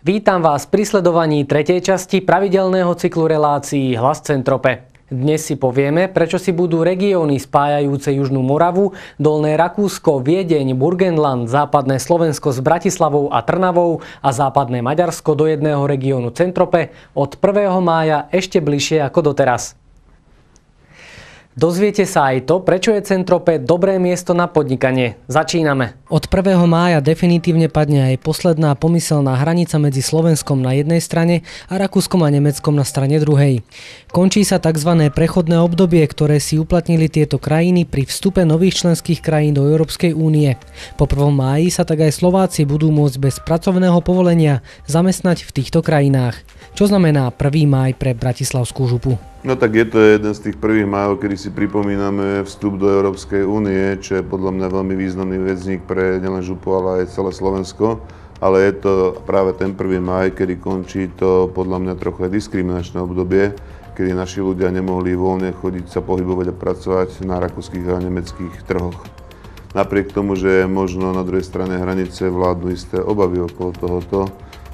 Vítam vás pri sledovaní tretej časti pravidelného cyklu relácií Hlas Centrope. Dnes si povieme, prečo si budú regióny spájajúce Južnú Moravu, Dolné Rakúsko, Viedeň, Burgenland, Západné Slovensko s Bratislavou a Trnavou a Západné Maďarsko do jedného regiónu Centrope od 1. mája ešte bližšie ako doteraz. Dozviete sa aj to, prečo je Centrope dobré miesto na podnikanie. Začíname. Od 1. mája definitívne padne aj posledná pomyselná hranica medzi Slovenskom na jednej strane a Rakúskom a Nemeckom na strane druhej. Končí sa tzv. Prechodné obdobie, ktoré si uplatnili tieto krajiny pri vstupe nových členských krajín do Európskej únie. Po 1. máji sa tak aj Slováci budú môcť bez pracovného povolenia zamestnať v týchto krajinách. Čo znamená 1. máj pre Bratislavskú župu? No tak je to jeden z tých prvých májov, kedy si pripomíname vstup do Európskej únie, čo je podľa mňa veľmi významný vecník pre nielen župu, ale aj celé Slovensko. Ale je to práve ten 1. máj, kedy končí to podľa mňa trochu diskriminačné obdobie, kedy naši ľudia nemohli voľne chodiť sa pohybovať a pracovať na rakúskych a nemeckých trhoch. Napriek tomu, že možno na druhej strane hranice vládnu isté obavy okolo tohoto,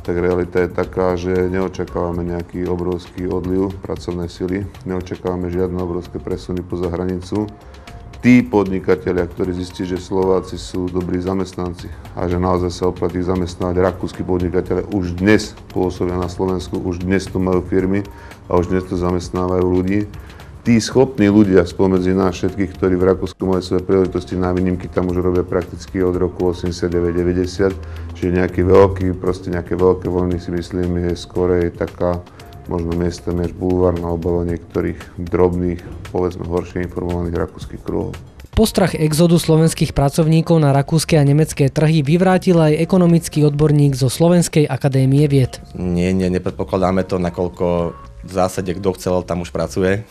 tak realita je taká, že neočakávame nejaký obrovský odliv pracovnej sily, neočakávame žiadne obrovské presuny poza hranicu. Tí podnikatelia, ktorí zistí, že Slováci sú dobrí zamestnanci a že naozaj sa oplatí zamestnávať, rakúski podnikatelia už dnes pôsobia na Slovensku, už dnes tu majú firmy a už dnes tu zamestnávajú ľudí. Tí schopní ľudia spomedzi nás všetkých, ktorí v Rakúsku majú svoje príležitosti na výnimky, tam už robia prakticky od roku 89-90, čiže nejaké veľké vojny si myslím je skorej taká možno miesto než bulvárna obava niektorých drobných, povedzme horšie informovaných rakúskych kruhov. Postrach exodu slovenských pracovníkov na rakúske a nemecké trhy vyvrátil aj ekonomický odborník zo Slovenskej akadémie vied. Nie, nepredpokladáme to, nakoľko v zásade kto chcel, tam už pracuje.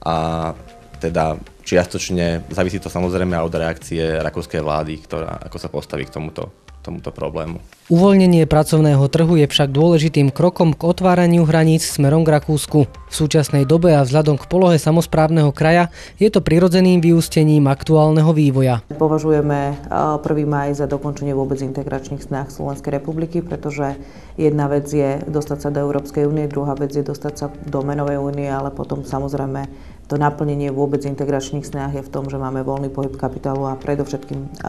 A teda čiastočne závisí to samozrejme od reakcie rakúskej vlády, ktorá ako sa postaví k tomuto problému. Uvoľnenie pracovného trhu je však dôležitým krokom k otváraniu hraníc smerom k Rakúsku. V súčasnej dobe a vzhľadom k polohe samosprávneho kraja je to prirodzeným vyústením aktuálneho vývoja. Považujeme 1. máj za dokončenie vôbec integračných snách Slovenskej republiky, pretože jedna vec je dostať sa do Európskej únie, druhá vec je dostať sa do menovej únie, ale potom samozrejme to naplnenie vôbec integračných snách je v tom, že máme voľný pohyb kapitálu a predovšetkým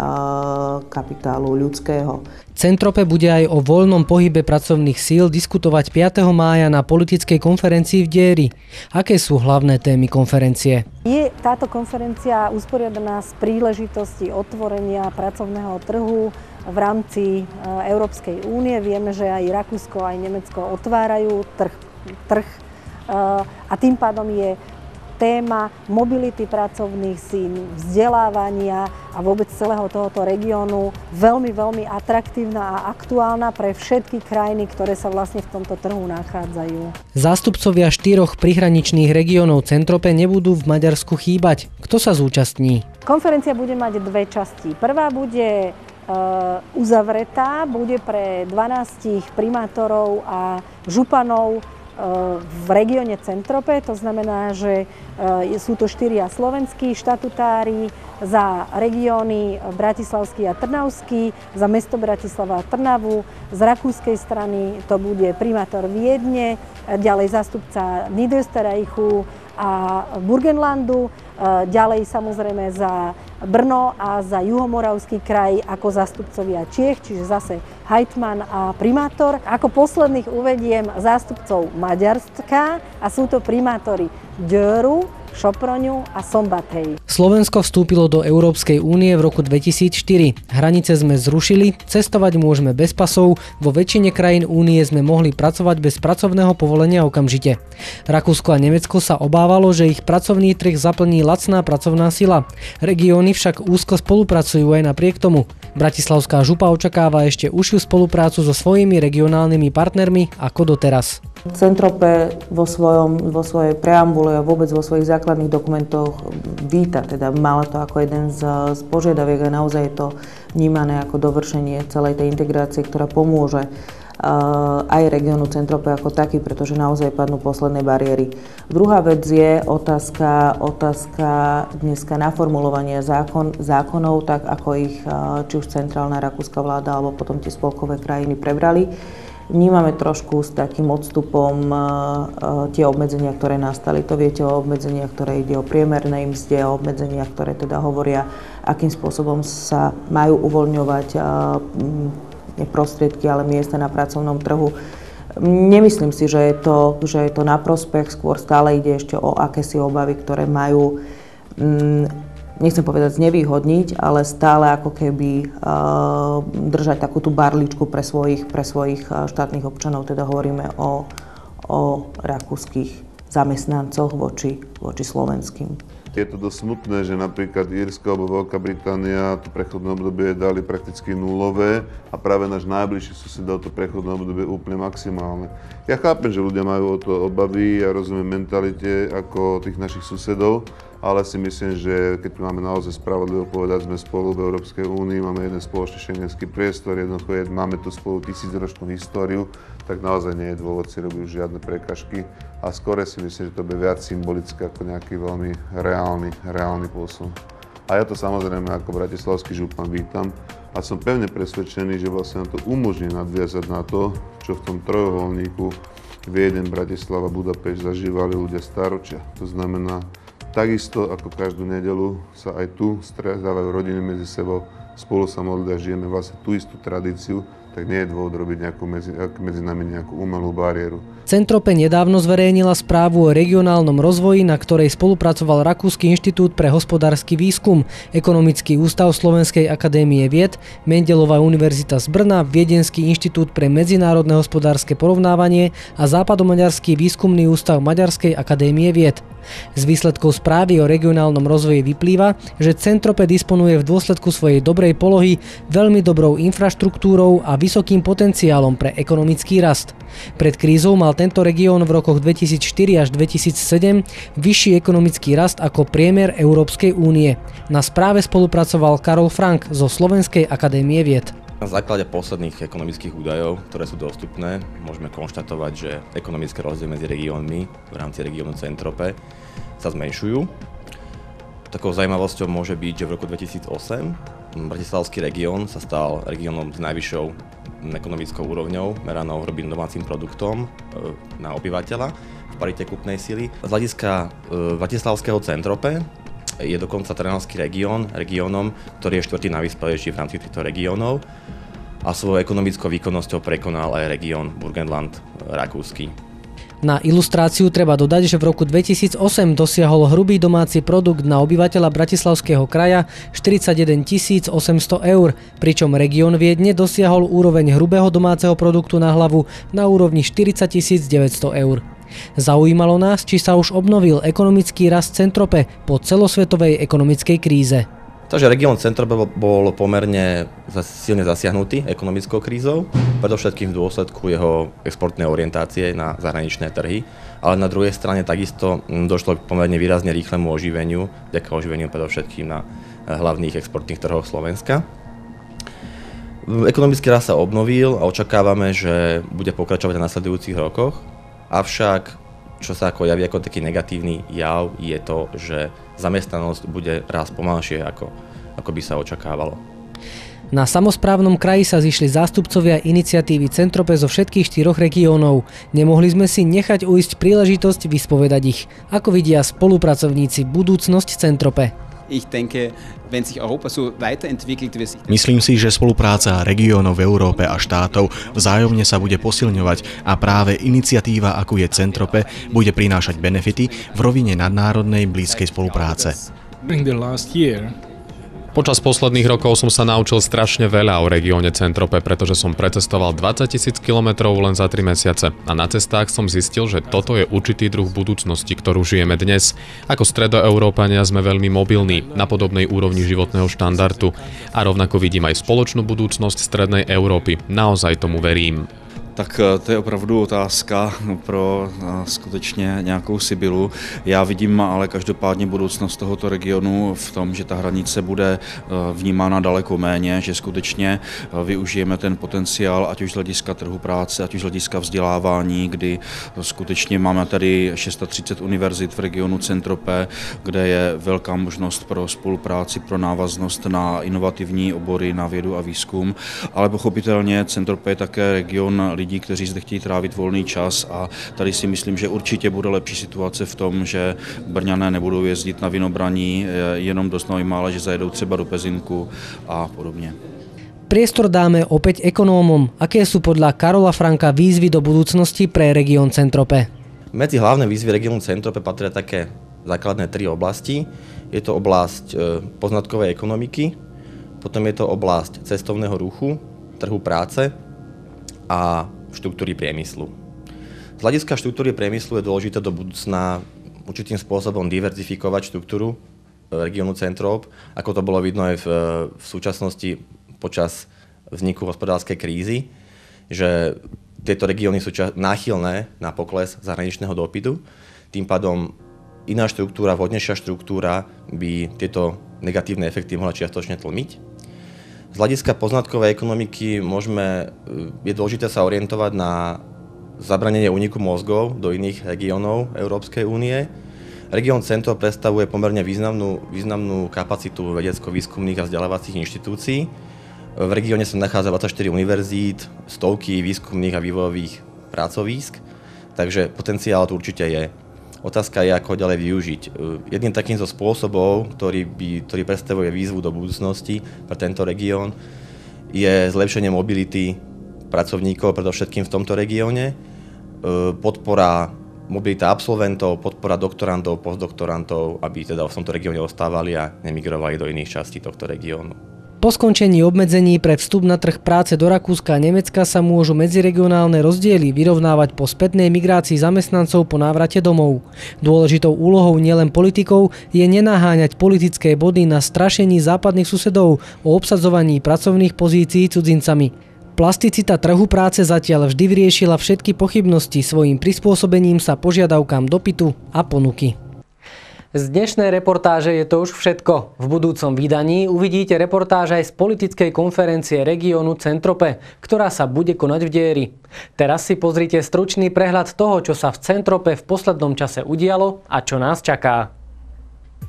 kapitálu ľudského. Centrope bude aj o voľnom pohybe pracovných síl diskutovať 5. mája na politickej konferencii v Dieri. Aké sú hlavné témy konferencie? Je táto konferencia usporiadaná z príležitosti otvorenia pracovného trhu v rámci Európskej únie. Vieme, že aj Rakúsko, aj Nemecko otvárajú trh a tým pádom je téma mobility pracovných síl, vzdelávania a vôbec celého tohoto regiónu veľmi, veľmi atraktívna a aktuálna pre všetky krajiny, ktoré sa vlastne v tomto trhu nachádzajú. Zástupcovia 4 prihraničných regiónov Centrope nebudú v Maďarsku chýbať. Kto sa zúčastní? Konferencia bude mať dve časti. Prvá bude uzavretá, bude pre 12 primátorov a županov v regióne Centrope, to znamená, že sú to 4 slovenskí štatutári za regióny Bratislavský a Trnavský, za mesto Bratislava a Trnavu, z rakúskej strany to bude primátor Viedne, ďalej zástupca Niederösterreichu a Burgenlandu, ďalej samozrejme za Brno a za Juhomoravský kraj ako zástupcovia Čiech, čiže zase hejtman a primátor. Ako posledných uvediem zástupcov Maďarska a sú to primátori Győru, Soproňu a Szombathely. Slovensko vstúpilo do Európskej únie v roku 2004. Hranice sme zrušili, cestovať môžeme bez pasov, vo väčšine krajín únie sme mohli pracovať bez pracovného povolenia okamžite. Rakúsko a Nemecko sa obávalo, že ich pracovný trh zaplní lacná pracovná sila. Regióny však úzko spolupracujú aj napriek tomu. Bratislavská župa očakáva ešte užšiu spoluprácu so svojimi regionálnymi partnermi ako doteraz. Centrope vo svojej preambule a vôbec vo svojich základných dokumentoch víta, teda mala to ako jeden z požiadaviek a naozaj je to vnímané ako dovršenie celej tej integrácie, ktorá pomôže aj regiónu Centrope ako taký, pretože naozaj padnú posledné bariéry. Druhá vec je otázka dneska naformulovania zákonov, tak ako ich či už centrálna rakúska vláda alebo potom tie spolkové krajiny prebrali. vnímame trošku s takým odstupom tie obmedzenia, ktoré nastali. To viete o obmedzeniach, ktoré ide o priemernej mzde, o obmedzeniach, ktoré teda hovoria, akým spôsobom sa majú uvoľňovať prostriedky, ale miesta na pracovnom trhu. Nemyslím si, že je to na prospech, skôr stále ide ešte o akési obavy, ktoré majú, nechcem povedať znevýhodniť, ale stále ako keby držať takú tú barličku pre svojich štátnych občanov, teda hovoríme o rakúskych zamestnancoch voči slovenským. Je to dosť smutné, že napríklad Írsko alebo Veľká Británia to prechodné obdobie dali prakticky nulové a práve náš najbližší sused dal to prechodné obdobie úplne maximálne. Ja chápem, že ľudia majú o to obavy, ja rozumiem mentalite ako tých našich susedov, ale si myslím, že keď máme naozaj spravodlivo povedať, sme spolu v Európskej únii, máme jeden spoločný schengenský priestor, jednoducho máme tu spolu 1000-ročnú históriu, tak naozaj nie je dôvod si robiť žiadne prekažky a skôr si myslím, že to bude viac symbolické ako nejaký veľmi reálny posun. A ja to samozrejme ako bratislavský župan vítam a som pevne presvedčený, že vlastne nám to umožní nadviazať na to, čo v tom trojuholníku Viedeň, Bratislava, Budapešť zažívali ľudia stáročia. To znamená, takisto ako každú nedeľu sa aj tu stretávajú rodiny medzi sebou, spolu sa modlia, žijeme vlastne tú istú tradíciu, tak nie je dôvod robiť medzi nami nejakú umelú bariéru. Centrope nedávno zverejnila správu o regionálnom rozvoji, na ktorej spolupracoval Rakúsky inštitút pre hospodársky výskum, Ekonomický ústav Slovenskej akadémie vied, Mendelová univerzita z Brna, Viedenský inštitút pre medzinárodné hospodárske porovnávanie a Západomaďarský výskumný ústav Maďarskej akadémie vied. Z výsledkov správy o regionálnom rozvoji vyplýva, že Centrope disponuje v dôsledku svojej dobrej polohy veľmi dobrou infraštruktúrou a vysokým potenciálom pre ekonomický rast. Pred krízou mal tento región v rokoch 2004 až 2007 vyšší ekonomický rast ako priemer Európskej únie. Na správe spolupracoval Karol Frank zo Slovenskej akadémie vied. Na základe posledných ekonomických údajov, ktoré sú dostupné, môžeme konštatovať, že ekonomické rozdiely medzi regiónmi v rámci regiónu Centrope sa zmenšujú. Takou zaujímavosťou môže byť, že v roku 2008 bratislavský región sa stal regiónom s najvyššou ekonomickou úrovňou, meranou hrubým domácim produktom na obyvateľa v parite kúpnej sily. Z hľadiska bratislavského Centrope je dokonca Trnavský regiónom, ktorý je štvrtý najvyspelejší v rámci týchto regiónov a svojou ekonomickou výkonnosťou prekonal aj región Burgenland rakúsky. Na ilustráciu treba dodať, že v roku 2008 dosiahol hrubý domáci produkt na obyvateľa Bratislavského kraja 41 800 eur, pričom región Viedne dosiahol úroveň hrubého domáceho produktu na hlavu na úrovni 40 900 eur. Zaujímalo nás, či sa už obnovil ekonomický rast Centrope po celosvetovej ekonomickej kríze. Takže región Centrope bol pomerne silne zasiahnutý ekonomickou krízou, predovšetkým v dôsledku jeho exportnej orientácie na zahraničné trhy, ale na druhej strane takisto došlo k pomerne výrazne rýchlemu oživeniu, vďaka oživeniu predovšetkým na hlavných exportných trhoch Slovenska. Ekonomický rast sa obnovil a očakávame, že bude pokračovať v nasledujúcich rokoch. Avšak, čo sa ako javí ako taký negatívny jav, je to, že zamestnanosť bude rásť pomalšie, ako by sa očakávalo. Na samosprávnom kraji sa zišli zástupcovia iniciatívy Centrope zo všetkých 4 regiónov. Nemohli sme si nechať ujsť príležitosť vyspovedať ich. Ako vidia spolupracovníci budúcnosť Centrope? Myslím si, že spolupráca regiónov v Európe a štátov vzájomne sa bude posilňovať a práve iniciatíva, ako je Centrope, bude prinášať benefity v rovine nadnárodnej blízkej spolupráce. Počas posledných rokov som sa naučil strašne veľa o regióne Centrope, pretože som precestoval 20 000 kilometrov len za 3 mesiace. A na cestách som zistil, že toto je určitý druh budúcnosti, ktorú žijeme dnes. Ako stredoeurópania sme veľmi mobilní, na podobnej úrovni životného štandardu. A rovnako vidím aj spoločnú budúcnosť strednej Európy. Naozaj tomu verím. Tak to je opravdu otázka pro skutečně nějakou Sibylu. Já vidím ale každopádně budoucnost tohoto regionu v tom, že ta hranice bude vnímána daleko méně, že skutečně využijeme ten potenciál, ať už z hlediska trhu práce, ať už z hlediska vzdělávání, kdy skutečně máme tady 630 univerzit v regionu Centrope, kde je velká možnost pro spolupráci, pro návaznost na inovativní obory, na vědu a výzkum, ale pochopitelně Centrope je také region lidí, kteří zde chtějí trávit volný čas a tady si myslím, že určitě bude lepší situace v tom, že Brňané nebudou jezdit na Vinobraní jenom do Znojmála, že zajedou třeba do Pezinku a podobně. Priestor dáme opäť ekonómom. Aké sú podľa Karola Franka výzvy do budúcnosti pre región Centrope? Medzi hlavné výzvy regiónu Centrope patria také základné 3 oblasti. Je to oblasť poznatkovej ekonomiky, potom je to oblasť cestovného ruchu, trhu práce a štruktúry priemyslu. Z hľadiska štruktúry priemyslu je dôležité do budúcna určitým spôsobom diverzifikovať štruktúru regiónu Centrop, ako to bolo vidno aj v súčasnosti počas vzniku hospodárskej krízy, že tieto regióny sú náchylné na pokles zahraničného dopytu. Tým pádom iná štruktúra, vhodnejšia štruktúra by tieto negatívne efekty mohla čiastočne tlmiť. Z hľadiska poznatkovej ekonomiky je dôležité sa orientovať na zabranenie úniku mozgov do iných regiónov Európskej únie. Región Centrop predstavuje pomerne významnú kapacitu vedecko-výskumných a vzdelávacích inštitúcií. V regióne sa nachádza 24 univerzít, stovky výskumných a vývojových pracovísk, takže potenciál tu určite je. Otázka je, ako ho ďalej využiť. Jedným takýmto spôsobov, ktorý predstavuje výzvu do budúcnosti pre tento región, je zlepšenie mobility pracovníkov, predovšetkým v tomto regióne, podpora mobilita absolventov, podpora doktorantov, postdoktorantov, aby teda v tomto regióne ostávali a nemigrovali do iných častí tohto regiónu. Po skončení obmedzení pre vstup na trh práce do Rakúska a Nemecka sa môžu medziregionálne rozdiely vyrovnávať po spätnej migrácii zamestnancov po návrate domov. Dôležitou úlohou nielen politikov je nenaháňať politické body na strašení západných susedov o obsadzovaní pracovných pozícií cudzincami. Plasticita trhu práce zatiaľ vždy vyriešila všetky pochybnosti svojím prispôsobením sa požiadavkám dopytu a ponuky. Z dnešnej reportáže je to už všetko. V budúcom vydaní uvidíte reportáž aj z politickej konferencie regiónu Centrope, ktorá sa bude konať v Dieri. Teraz si pozrite stručný prehľad toho, čo sa v Centrope v poslednom čase udialo a čo nás čaká.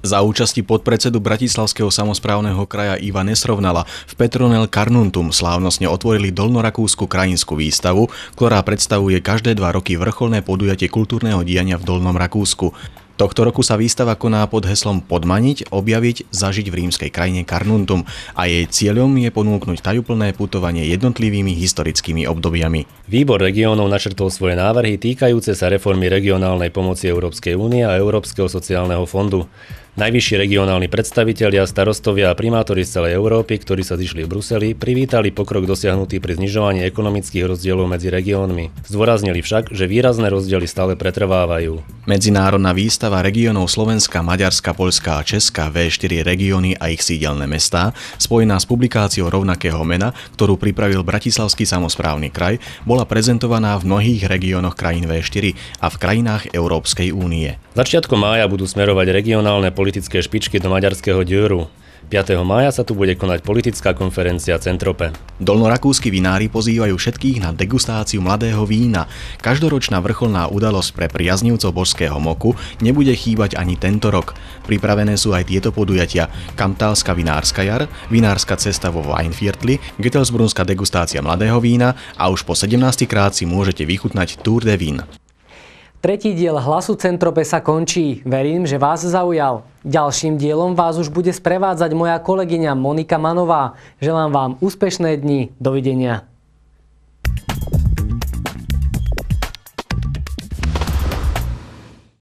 Za účasti podpredsedu Bratislavského samosprávneho kraja Iva Nesrovnala v Petronel Carnuntum slávnostne otvorili dolnorakúsku krajinskú výstavu, ktorá predstavuje každé 2 roky vrcholné podujatie kultúrneho diania v Dolnom Rakúsku. Tohto roku sa výstava koná pod heslom Podmaniť, objaviť, zažiť v rímskej krajine Carnuntum a jej cieľom je ponúknuť tajuplné putovanie jednotlivými historickými obdobiami. Výbor regiónov načrtol svoje návrhy týkajúce sa reformy regionálnej pomoci Európskej únie a Európskeho sociálneho fondu. Najvyšší regionálni predstavitelia, starostovia a primátori z celej Európy, ktorí sa zišli v Bruseli, privítali pokrok dosiahnutý pri znižovaní ekonomických rozdielov medzi regiónmi. Zdôraznili však, že výrazné rozdiely stále pretrvávajú. Medzinárodná výstava regiónov Slovenska, Maďarska, Poľska a Česka V4 regióny a ich sídelné mestá, spojená s publikáciou rovnakého mena, ktorú pripravil Bratislavský samosprávny kraj, bola prezentovaná v mnohých regiónoch krajín V4 a v krajinách Európskej únie. Začiatkom mája budú smerovať regionálne politické špičky do maďarského Győru. 5. mája sa tu bude konať politická konferencia Centrope. Dolnorakúski vinári pozývajú všetkých na degustáciu mladého vína. Každoročná vrcholná udalosť pre priaznivcov božského moku nebude chýbať ani tento rok. Pripravené sú aj tieto podujatia: Kamtálska vinárska jar, vinárska cesta vo Weinviertli, Göttelsbrunská degustácia mladého vína a už po 17. krát si môžete vychutnať Tour de Vin. Tretí diel Hlasu Centrope sa končí. Verím, že vás zaujal. Ďalším dielom vás už bude sprevádzať moja kolegyňa Monika Manová. Želám vám úspešné dni. Dovidenia.